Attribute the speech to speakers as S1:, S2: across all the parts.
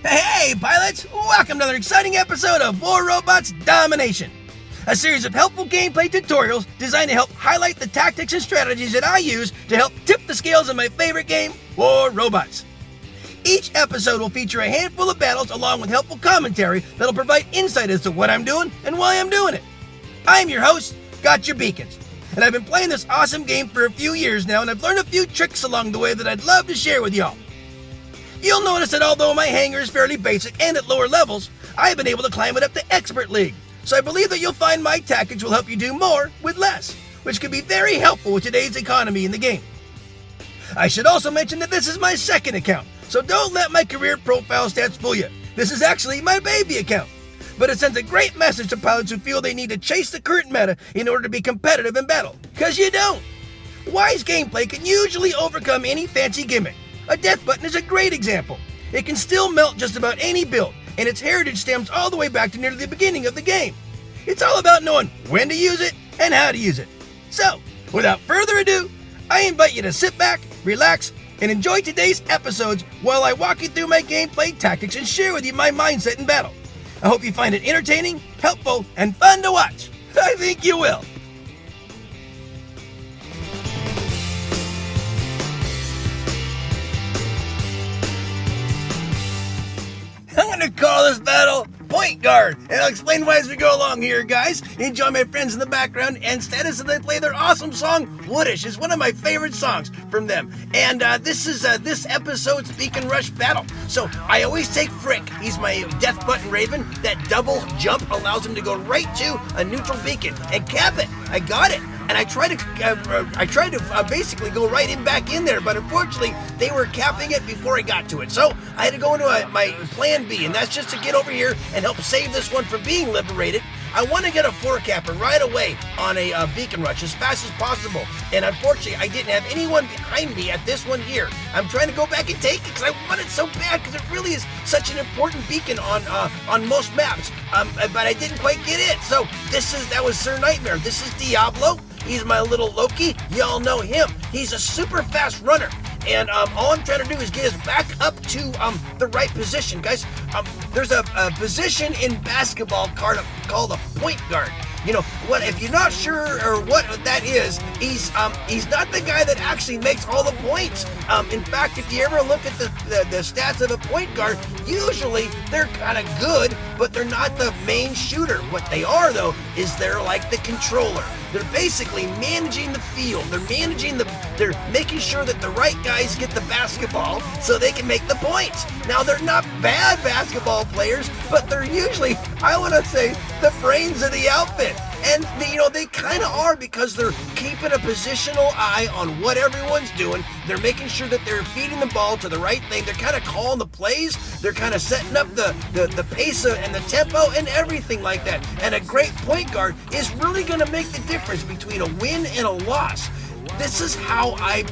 S1: Hey, pilots! Welcome to another exciting episode of War Robots Domination, a series of helpful gameplay tutorials designed to help highlight the tactics and strategies that I use to help tip the scales of my favorite game, War Robots. Each episode will feature a handful of battles along with helpful commentary that'll provide insight as to what I'm doing and why I'm doing it. I'm your host, Gotchere Beacons, and I've been playing this awesome game for a few years now, and I've learned a few tricks along the way that I'd love to share with y'all. You'll notice that although my hangar is fairly basic and at lower levels, I've been able to climb it up to Expert League, so I believe that you'll find my tactics will help you do more with less, which can be very helpful with today's economy in the game. I should also mention that this is my second account, so don't let my career profile stats fool you. This is actually my baby account, but it sends a great message to pilots who feel they need to chase the current meta in order to be competitive in battle, because you don't. Wise gameplay can usually overcome any fancy gimmick. A death button is a great example. It can still melt just about any build, and its heritage stems all the way back to nearly the beginning of the game. It's all about knowing when to use it and how to use it. So, without further ado, I invite you to sit back, relax, and enjoy today's episodes while I walk you through my gameplay tactics and share with you my mindset in battle. I hope you find it entertaining, helpful, and fun to watch. I think you will. I'm going to call this battle Point Guard, and I'll explain why as we go along here, guys. Enjoy my friends in the background and status as they play their awesome song, Woodish. Is one of my favorite songs from them. And this is this episode's Beacon Rush battle. So I always take Frick. He's my Death Button Raven. That double jump allows him to go right to a neutral beacon and cap it. I got it. And I tried to basically go right back in there, but unfortunately they were capping it before I got to it. So I had to go into my plan B, and that's just to get over here and help save this one from being liberated. I want to get a 4-capper right away on a beacon rush as fast as possible, and unfortunately I didn't have anyone behind me at this one here. I'm trying to go back and take it because I want it so bad, because it really is such an important beacon on most maps, but I didn't quite get it. So that was Sir Nightmare. This is Diablo. He's my little Loki. Y'all know him. He's a super fast runner. And all I'm trying to do is get us back up to the right position, guys. There's a position in basketball called a point guard. You know what? If you're not sure or what that is, he's not the guy that actually makes all the points. In fact, if you ever look at the stats of a point guard, usually they're kind of good, but they're not the main shooter. What they are, though, is they're like the controller. They're basically managing the field. They're making sure that the right guys get the basketball so they can make the points. Now, they're not bad basketball players, but they're usually, I want to say, the brains of the outfit. And they kind of are, because they're keeping a positional eye on what everyone's doing. They're making sure that they're feeding the ball to the right thing. They're kind of calling the plays. They're kind of setting up the pace and the tempo and everything like that. And a great point guard is really going to make the difference between a win and a loss. This is how I,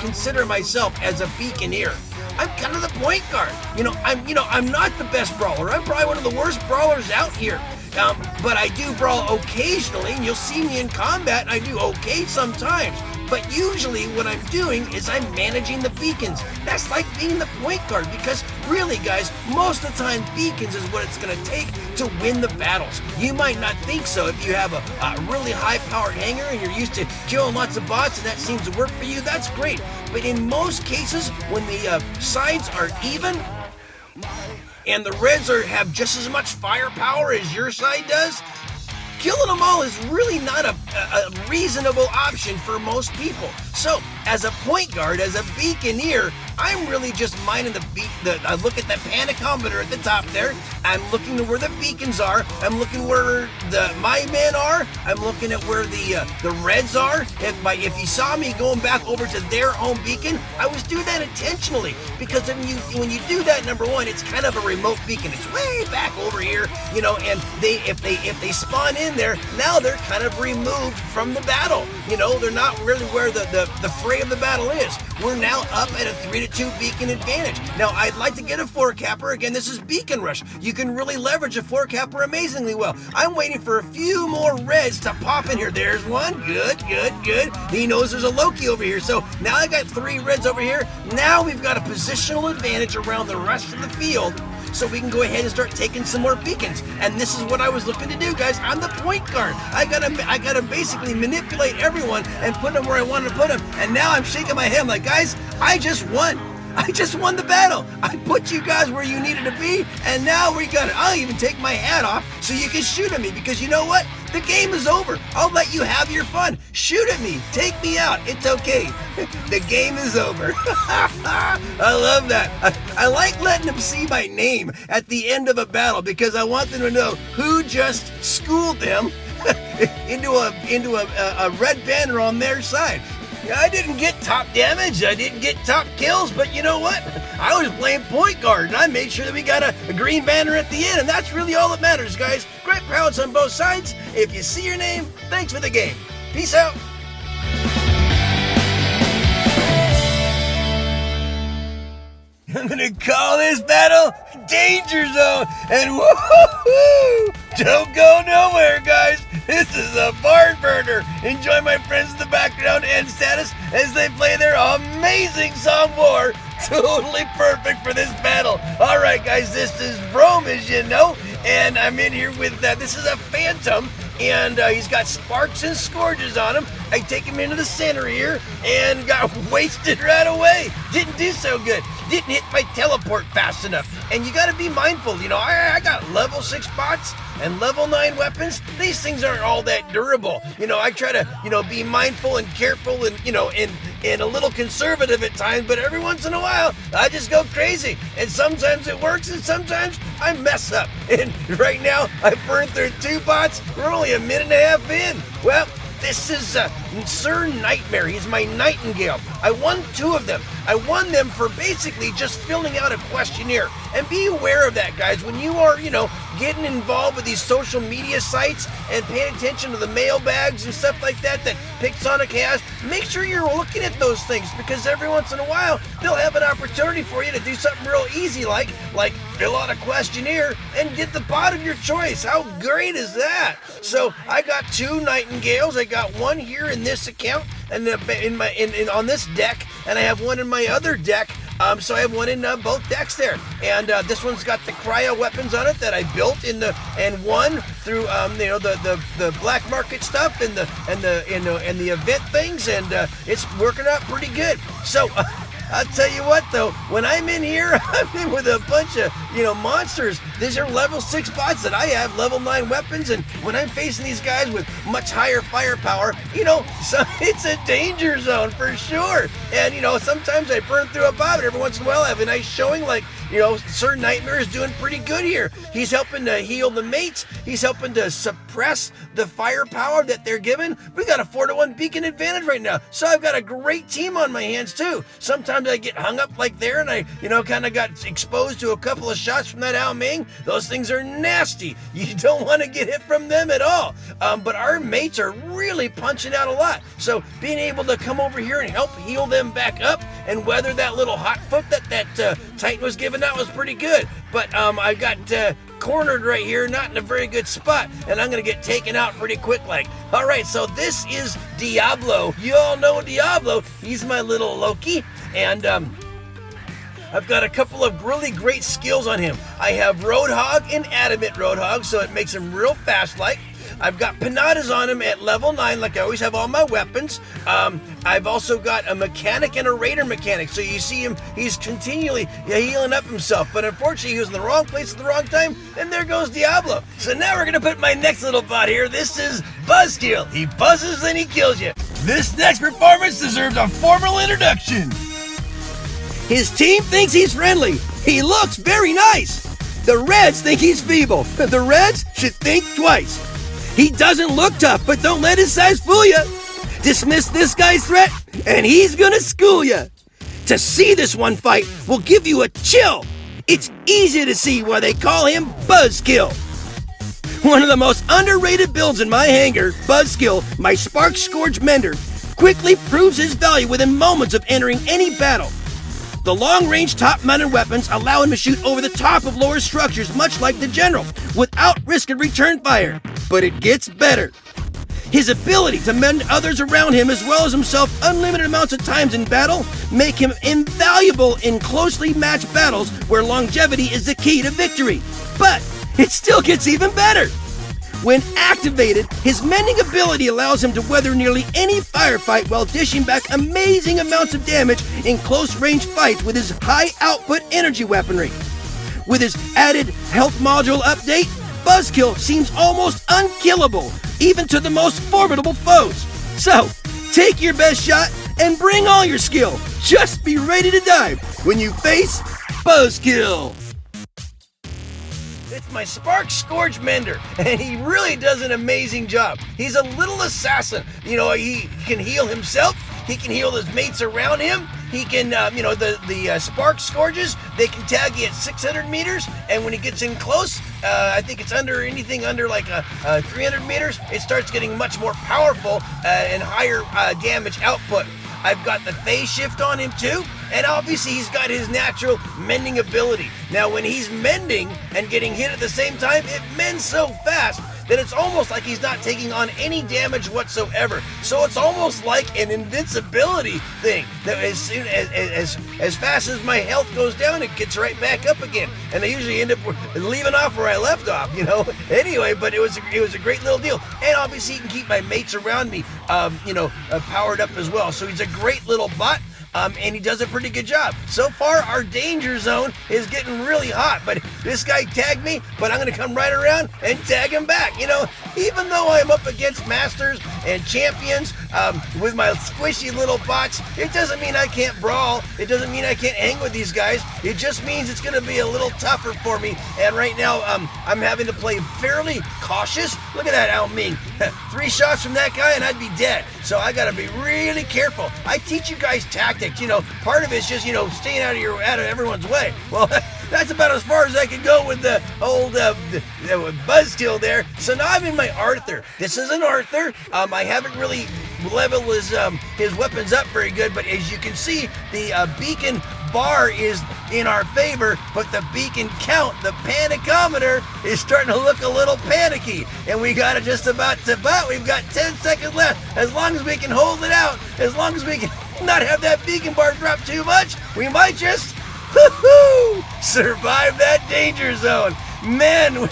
S1: consider myself as a beaconeer. I'm kind of the point guard. I'm not the best brawler. I'm probably one of the worst brawlers out here. But I do brawl occasionally, and you'll see me in combat. I do okay sometimes. But usually what I'm doing is I'm managing the beacons. That's like being the point guard, because really, guys, most of the time beacons is what it's going to take to win the battles. You might not think so if you have a really high-powered hangar and you're used to killing lots of bots and that seems to work for you. That's great. But in most cases, when the sides are even, and the reds have just as much firepower as your side does, killing them all is really not a reasonable option for most people. So, as a point guard, as a beaconeer, I'm really just minding I look at that panicometer at the top there. I'm looking to where the beacons are. I'm looking where my men are. I'm looking at where the reds are. If you saw me going back over to their home beacon, I was doing that intentionally, because when you do that, number one, it's kind of a remote beacon. It's way back over here, and if they spawn in there, now they're kind of removed removed from the battle. They're not really where the fray of the battle is. We're now up at a 3-2 beacon advantage. Now, I'd like to get a 4-capper. Again, this is Beacon Rush. You can really leverage a 4-capper amazingly well. I'm waiting for a few more reds to pop in here. There's one. Good. He knows there's a Loki over here. So now I got 3 reds over here. Now we've got a positional advantage around the rest of the field, so we can go ahead and start taking some more beacons. And this is what I was looking to do, guys. I'm the point guard. I gotta basically manipulate everyone and put them where I wanted to put them. And now I'm shaking my head. I'm like, guys, I just won. I just won the battle. I put you guys where you needed to be, and now we got it. I'll even take my hat off so you can shoot at me, because you know what? The game is over. I'll let you have your fun. Shoot at me. Take me out. It's okay. The game is over. I love that. I like letting them see my name at the end of a battle, because I want them to know who just schooled them into a red banner on their side. I didn't get top damage, I didn't get top kills, but you know what? I was playing point guard, and I made sure that we got a green banner at the end, and that's really all that matters, guys. Great prowess on both sides. If you see your name, thanks for the game. Peace out. I'm gonna call this battle Danger Zone, and woohoo! Don't go nowhere, guys. This is a barn burner. Enjoy my friends in the background and status as they play their amazing song War. Totally perfect for this battle. All right, guys, this is Rome, as you know, and I'm in here with, this is a Phantom, and he's got sparks and scourges on him. I take him into the center here and got wasted right away. Didn't do so good. Didn't hit my teleport fast enough. And you got to be mindful. I got level 6 bots and level 9 weapons. These things aren't all that durable. I try to, be mindful and careful and, and a little conservative at times, but every once in a while, I just go crazy. And sometimes it works, and sometimes I mess up. And right now, I burned through 2 bots. We're only a minute and a half in. Well, this is Sir Nightmare. He's my Nightingale. I won 2 of them. I won them for basically just filling out a questionnaire. And be aware of that, guys. When you are, getting involved with these social media sites and paying attention to the mailbags and stuff like that Pixonic has, make sure you're looking at those things, because every once in a while, they'll have an opportunity for you to do something real easy like fill out a questionnaire and get the bot of your choice. How great is that? So I got 2 Nightingales. I got one here in this account and on this deck, and I have one in my other deck. So I have one in both decks there, and this one's got the cryo weapons on it that I built and won through the black market stuff and the event things, and it's working out pretty good. So I'll tell you what, though, when I'm in here, I'm in with a bunch of, monsters. These are level 6 bots that I have level 9 weapons, and when I'm facing these guys with much higher firepower, so it's a danger zone for sure. And, sometimes I burn through a bot, but every once in a while I have a nice showing, like, Sir Nightmare is doing pretty good here. He's helping to heal the mates. He's helping to suppress the firepower that they're given. We got a 4-1 beacon advantage right now. So I've got a great team on my hands too. Sometimes I get hung up like there, and I, kind of got exposed to a couple of shots from that Ao Ming. Those things are nasty. You don't want to get hit from them at all. But our mates are really punching out a lot. So being able to come over here and help heal them back up and weather that little hot foot that Titan was giving out was pretty good. But I got cornered right here, not in a very good spot, and I'm gonna get taken out pretty quick like. All right, so this is Diablo. You all know Diablo. He's my little Loki, and I've got a couple of really great skills on him. I have Roadhog and Adamant Roadhog, so it makes him real fast like. I've got Panadas on him at level 9, like I always have all my weapons. I've also got a mechanic and a raider mechanic, so you see him, he's continually healing up himself, but unfortunately he was in the wrong place at the wrong time, and there goes Diablo. So now we're gonna put my next little bot here. This is Buzzkill. He buzzes and he kills you. This next performance deserves a formal introduction. His team thinks he's friendly. He looks very nice. The Reds think he's feeble. The Reds should think twice. He doesn't look tough, but don't let his size fool you. Dismiss this guy's threat, and he's gonna school you. To see this one fight will give you a chill. It's easy to see why they call him Buzzkill. One of the most underrated builds in my hangar, Buzzkill, my Spark Scourge Mender, quickly proves his value within moments of entering any battle. The long-range top-mounted weapons allow him to shoot over the top of lower structures, much like the General, without risk of return fire. But it gets better. His ability to mend others around him as well as himself unlimited amounts of times in battle make him invaluable in closely matched battles where longevity is the key to victory. But it still gets even better. When activated, his mending ability allows him to weather nearly any firefight while dishing back amazing amounts of damage in close-range fights with his high-output energy weaponry. With his added health module update, Buzzkill seems almost unkillable, even to the most formidable foes. So, take your best shot and bring all your skill. Just be ready to dive when you face Buzzkill. It's my Spark Scourge Mender, and he really does an amazing job. He's a little assassin. He can heal himself. He can heal his mates around him. He can, the Spark Scourges, they can tag you at 600 meters, and when he gets in close, I think it's anything under like 300 meters, it starts getting much more powerful and higher damage output. I've got the phase shift on him too, and obviously he's got his natural mending ability. Now when he's mending and getting hit at the same time, it mends so fast that it's almost like he's not taking on any damage whatsoever. So it's almost like an invincibility thing, that as fast as my health goes down, it gets right back up again. And I usually end up leaving off where I left off, Anyway, but it was a great little deal. And obviously he can keep my mates around me, powered up as well. So he's a great little bot. And he does a pretty good job. So far, our danger zone is getting really hot, but this guy tagged me, but I'm going to come right around and tag him back. Even though I'm up against masters and champions with my squishy little bots, it doesn't mean I can't brawl. It doesn't mean I can't hang with these guys. It just means it's going to be a little tougher for me. And right now, I'm having to play fairly cautious. Look at that, Ao Ming. 3 shots from that guy and I'd be dead. So I got to be really careful. I teach you guys tactics. Part of it's just, staying out of everyone's way. Well, that's about as far as I can go with the old Buzzkill there. So now I'm in my Arthur. This is an Arthur. I haven't really leveled his weapons up very good, but as you can see, the beacon bar is in our favor, but the beacon count, the panicometer, is starting to look a little panicky. And we got it just about to butt. We've got 10 seconds left. As long as we can hold it out, as long as we can not have that beacon bar drop too much, we might just survive that danger zone. Man,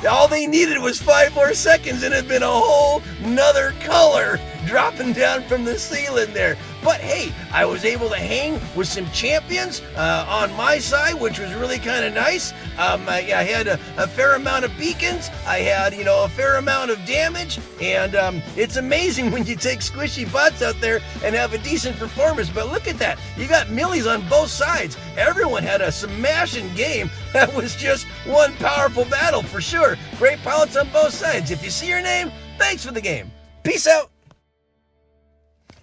S1: all they needed was 5 more seconds and it'd been a whole nother color dropping down from the ceiling there. But hey, I was able to hang with some champions on my side, which was really kind of nice. I had a fair amount of beacons. I had, a fair amount of damage. And it's amazing when you take squishy bots out there and have a decent performance. But look at that. You got millies on both sides. Everyone had a smashing game. That was just one powerful battle for sure. Great pilots on both sides. If you see your name, thanks for the game. Peace out.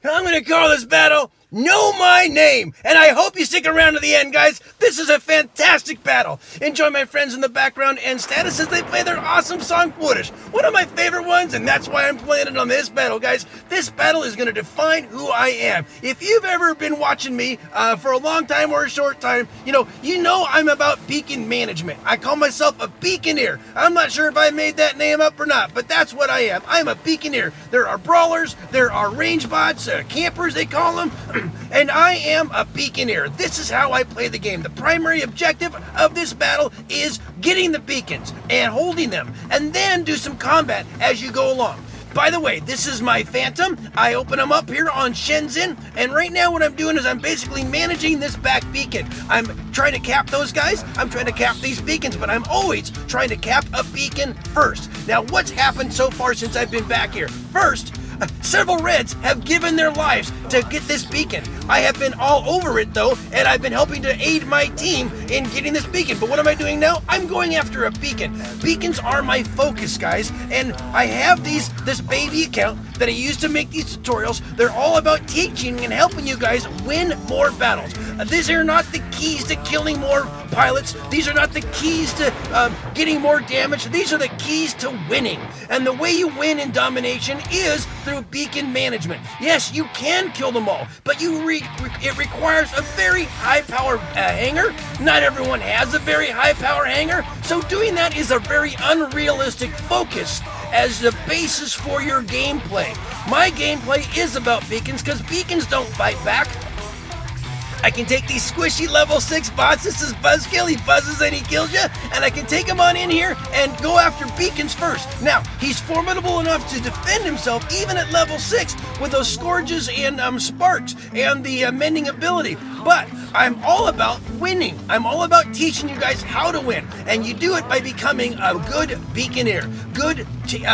S1: I'm going to call this battle Know My Name, and I hope you stick around to the end, guys. This is a fantastic battle. Enjoy my friends in the background and status as they play their awesome song, Woodish. One of my favorite ones, and that's why I'm playing it on this battle, guys. This battle is going to define who I am. If you've ever been watching me for a long time or a short time, you know I'm about beacon management. I call myself a beaconeer. I'm not sure if I made that name up or not, but that's what I am. I'm a beaconeer. There are brawlers, there are range bots, campers they call them, and I am a beaconeer. This is how I play the game. The primary objective of this battle is getting the beacons and holding them, and then do some combat as you go along. By the way, this is my Phantom. I open them up here on Shenzhen, and right now what I'm doing is I'm basically managing this back beacon. I'm trying to cap those guys. I'm trying to cap these beacons, but I'm always trying to cap a beacon first. Now, what's happened so far since I've been back here? First, several Reds have given their lives to get this beacon. I have been all over it though, and I've been helping to aid my team in getting this beacon. But what am I doing now? I'm going after a beacon. Beacons are my focus, guys, and I have this baby account that I use to make these tutorials. They're all about teaching and helping you guys win more battles. These are not the keys to killing more pilots. These are not the keys to getting more damage. These are the keys to winning. And the way you win in domination is through beacon management. Yes, you can kill them all, but it requires a very high-power hangar. Not everyone has a very high-power hangar, so doing that is a very unrealistic focus as the basis for your gameplay. My gameplay is about beacons because beacons don't fight back. I can take these squishy level 6 bots. This is Buzzkill. He buzzes and he kills you. And I can take him on in here and go after beacons first. Now, he's formidable enough to defend himself even at level 6 with those scourges and sparks and the mending ability. But I'm all about winning. I'm all about teaching you guys how to win. And you do it by becoming a good beaconeer, good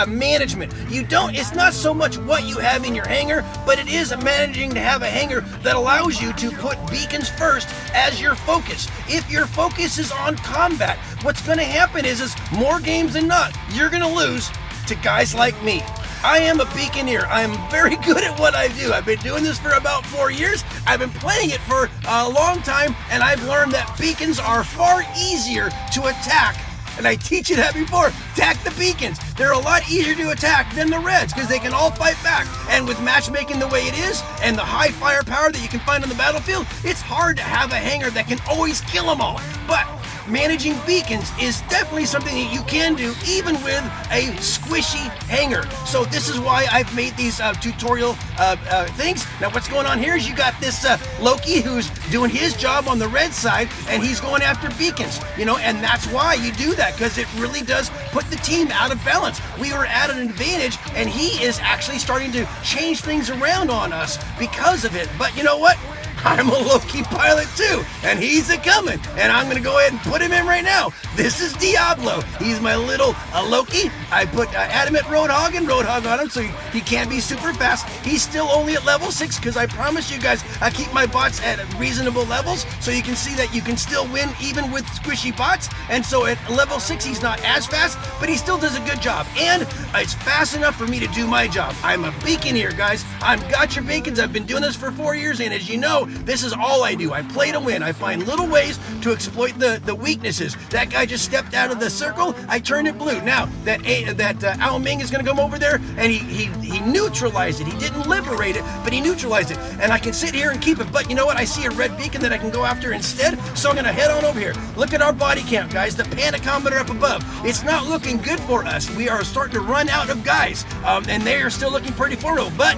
S1: management. It's not so much what you have in your hangar, but it is managing to have a hangar that allows you to put beacons first as your focus. If your focus is on combat, what's going to happen is more games than not, you're going to lose to guys like me. I am a beaconeer. I am very good at what I do. I've been doing this for about 4 years. I've been playing it for a long time, and I've learned that beacons are far easier to attack. And I teach you that before. Attack the beacons. They're a lot easier to attack than the reds because they can all fight back. And with matchmaking the way it is and the high firepower that you can find on the battlefield, it's hard to have a hangar that can always kill them all. But managing beacons is definitely something that you can do even with a squishy hangar. So this is why I've made these tutorial things. Now what's going on here is you got this Loki who's doing his job on the red side and he's going after beacons, and that's why you do that, because it really does put the team out of balance. We were at an advantage and he is actually starting to change things around on us because of it. But you know what? I'm a Loki pilot too, and he's a-coming, and I'm gonna go ahead and put him in right now. This is Diablo. He's my little Loki. I put Adamant Roadhog and Roadhog on him so he can't be super fast. He's still only at level 6 because I promise you guys I keep my bots at reasonable levels so you can see that you can still win even with squishy bots. And so at level 6 he's not as fast, but he still does a good job. And it's fast enough for me to do my job. I'm a beaconeer, guys. I'm Gotchure Beacons. I've been doing this for 4 years, and as you know, this is all I do. I play to win. I find little ways to exploit the weaknesses. That guy just stepped out of the circle. I turned it blue. Now that Ao Ming is going to come over there, and he neutralized it. He didn't liberate it, but he neutralized it. And I can sit here and keep it. But you know what? I see a red beacon that I can go after instead. So I'm going to head on over here. Look at our body count, guys. The panicometer up above. It's not looking good for us. We are starting to run out of guys, and they are still looking pretty formidable. But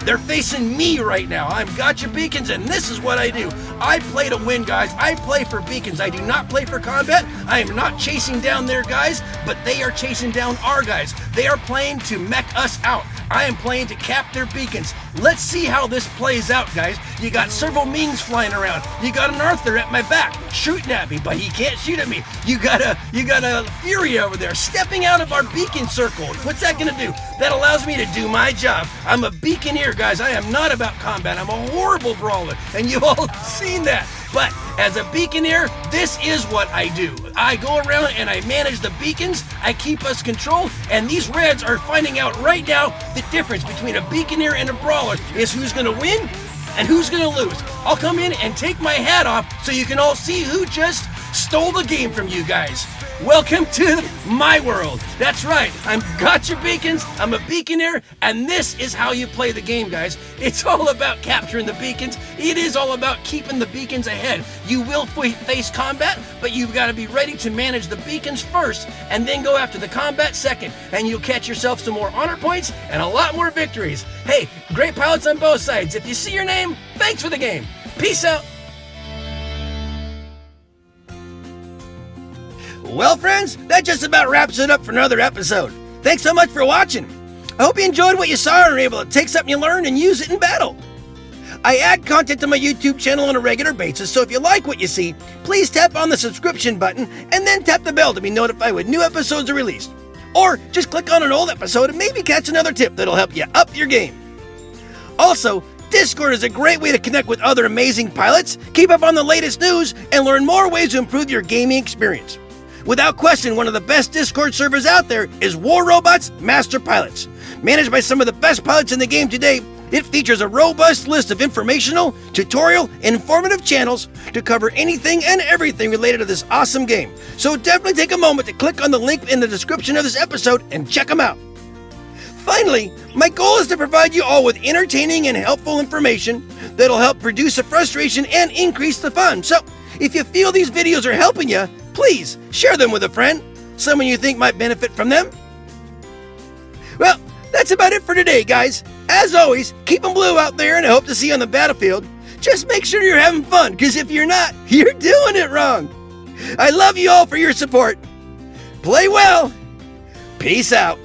S1: they're facing me right now. I'm Gotchure Beacons, and this is what I do. I play to win, guys. I play for beacons. I do not play for combat. I am not chasing down their guys, but they are chasing down our guys. They are playing to mech us out. I am playing to cap their beacons. Let's see how this plays out, guys. You got several Mings flying around. You got an Arthur at my back shooting at me, but he can't shoot at me. You got a Fury over there stepping out of our beacon circle. What's that gonna do? That allows me to do my job. I'm a beaconeer, guys. I am not about combat. I'm a horrible brawler, and you've all seen that. But as a beaconeer, this is what I do. I go around and I manage the beacons. I keep us controlled, and these reds are finding out right now the difference between a beaconeer and a brawler is who's gonna win and who's gonna lose. I'll come in and take my hat off so you can all see who just stole the game from you guys. Welcome to my world. That's right, I'm Gotchure Beacons, I'm a beaconeer, and this is how you play the game, guys. It's all about capturing the beacons. It is all about keeping the beacons ahead. You will face combat, but you've got to be ready to manage the beacons first, and then go after the combat second, and you'll catch yourself some more honor points and a lot more victories. Hey, great pilots on both sides. If you see your name, thanks for the game. Peace out. Well, friends, that just about wraps it up for another episode. Thanks so much for watching. I hope you enjoyed what you saw and were able to take something you learned and use it in battle. I add content to my YouTube channel on a regular basis, so if you like what you see, please tap on the subscription button and then tap the bell to be notified when new episodes are released. Or just click on an old episode and maybe catch another tip that'll help you up your game. Also, Discord is a great way to connect with other amazing pilots, keep up on the latest news, and learn more ways to improve your gaming experience. Without question, one of the best Discord servers out there is War Robots Master Pilots. Managed by some of the best pilots in the game today, It features a robust list of informational, tutorial, and informative channels to cover anything and everything related to this awesome game. So definitely take a moment to click on the link in the description of this episode and check them out. Finally, my goal is to provide you all with entertaining and helpful information that'll help reduce the frustration and increase the fun. So if you feel these videos are helping you, please share them with a friend, someone you think might benefit from them. Well, that's about it for today, guys. As always, keep them blue out there, and I hope to see you on the battlefield. Just make sure you're having fun, because if you're not, you're doing it wrong. I love you all for your support. Play well. Peace out.